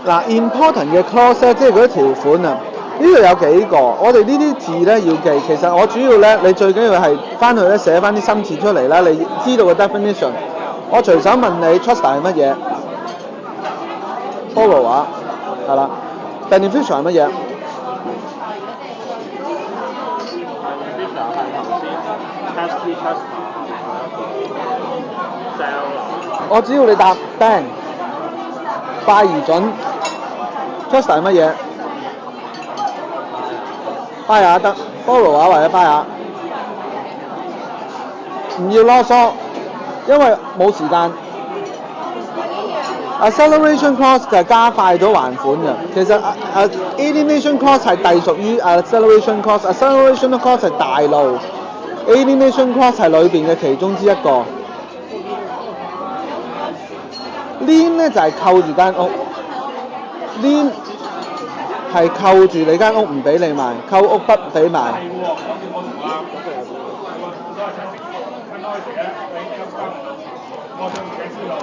嗱 important 嘅 clause 咧，即係嗰啲條款啊，呢度有幾個，我哋呢啲字咧要記。其實我主要咧，你最緊要係翻去咧寫翻啲新字出嚟啦，你知道個 definition。我隨手問你 trust 係乜嘢 ？borrower 係啦 ，beneficiary 係乜嘢？我只要你答 bank 快而準 trust 係乜嘢 ？buyer 得 borrower 或者 buyer， 唔要囉嗦，因為冇時間。acceleration clause 就係加快咗還款嘅，其實alienation clause 係隸屬於acceleration clause，acceleration clause 係大路 ，alienation clause 係裏邊嘅其中之一個。lien 咧就係扣住間屋 ，lien 係扣住你間屋唔俾你賣，扣屋不俾賣。